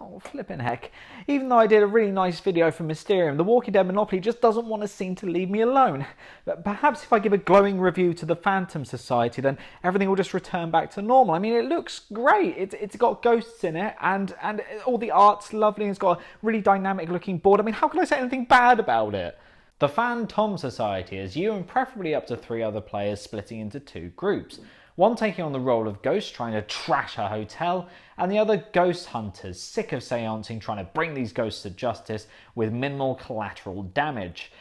Oh, flippin' heck. Even though I did a really nice video for Mysterium, The Walking Dead Monopoly just doesn't want to seem to leave me alone. But perhaps if I give a glowing review to the Phantom Society, then everything will just return back to normal. I mean, it looks great. It's got ghosts in it, and all the art's lovely, and it's got a really dynamic looking board. I mean, how can I say anything bad about it? The Phantom Society is you and preferably up to 3 other players splitting into 2 groups. One taking on the role of ghosts trying to trash a hotel, and the other ghost hunters sick of seancing trying to bring these ghosts to justice with minimal collateral damage.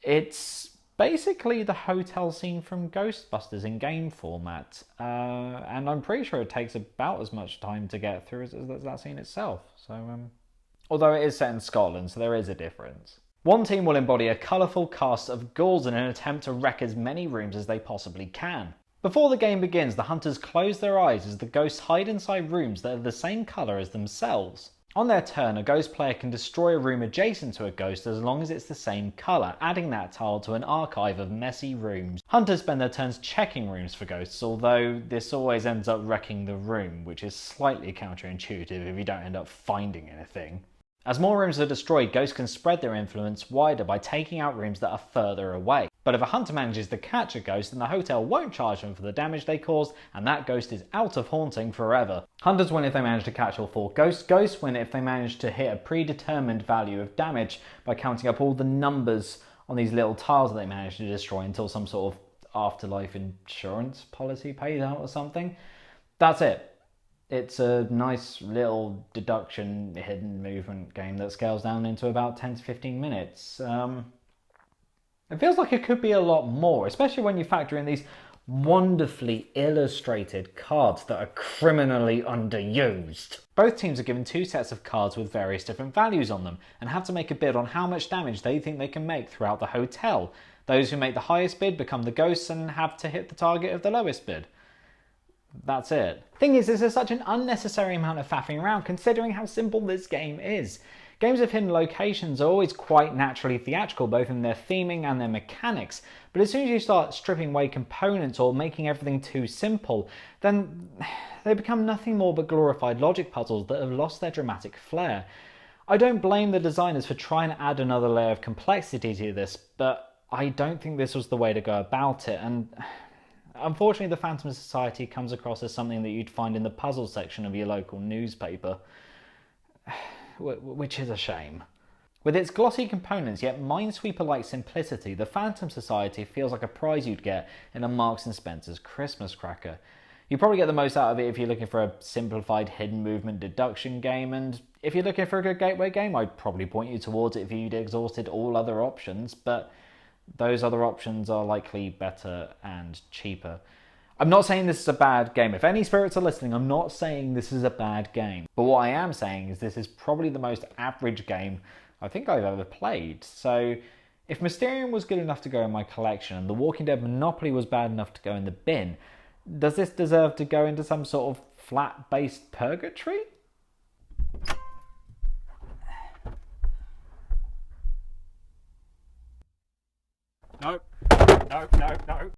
It's basically the hotel scene from Ghostbusters in game format, and I'm pretty sure it takes about as much time to get through as that scene itself. Although it is set in Scotland, so there is a difference. One team will embody a colourful cast of ghouls in an attempt to wreck as many rooms as they possibly can. Before the game begins, the hunters close their eyes as the ghosts hide inside rooms that are the same colour as themselves. On their turn, a ghost player can destroy a room adjacent to a ghost as long as it's the same colour, adding that tile to an archive of messy rooms. Hunters spend their turns checking rooms for ghosts, although this always ends up wrecking the room, which is slightly counterintuitive if you don't end up finding anything. As more rooms are destroyed, ghosts can spread their influence wider by taking out rooms that are further away. But if a hunter manages to catch a ghost, then the hotel won't charge them for the damage they caused, and that ghost is out of haunting forever. Hunters win if they manage to catch all 4 ghosts. Ghosts win if they manage to hit a predetermined value of damage by counting up all the numbers on these little tiles that they manage to destroy until some sort of afterlife insurance policy pays out or something. That's it. It's a nice little deduction hidden movement game that scales down into about 10 to 15 minutes. It feels like it could be a lot more, especially when you factor in these wonderfully illustrated cards that are criminally underused. Both teams are given 2 sets of cards with various different values on them and have to make a bid on how much damage they think they can make throughout the hotel. Those who make the highest bid become the ghosts and have to hit the target of the lowest bid. That's it. Thing is, there's such an unnecessary amount of faffing around considering how simple this game is. Games of hidden locations are always quite naturally theatrical, both in their theming and their mechanics, but as soon as you start stripping away components or making everything too simple, then they become nothing more but glorified logic puzzles that have lost their dramatic flair. I don't blame the designers for trying to add another layer of complexity to this, but I don't think this was the way to go about it, and unfortunately, the Phantom Society comes across as something that you'd find in the puzzle section of your local newspaper, which is a shame. With its glossy components yet Minesweeper-like simplicity, the Phantom Society feels like a prize you'd get in a Marks & Spencer's Christmas cracker. You probably get the most out of it if you're looking for a simplified hidden movement deduction game, and if you're looking for a good gateway game, I'd probably point you towards it if you'd exhausted all other options, but those other options are likely better and cheaper. I'm not saying this is a bad game. If any spirits are listening, I'm not saying this is a bad game. But what I am saying is this is probably the most average game I think I've ever played. So if Mysterium was good enough to go in my collection and The Walking Dead Monopoly was bad enough to go in the bin, does this deserve to go into some sort of flat-based purgatory? No. No.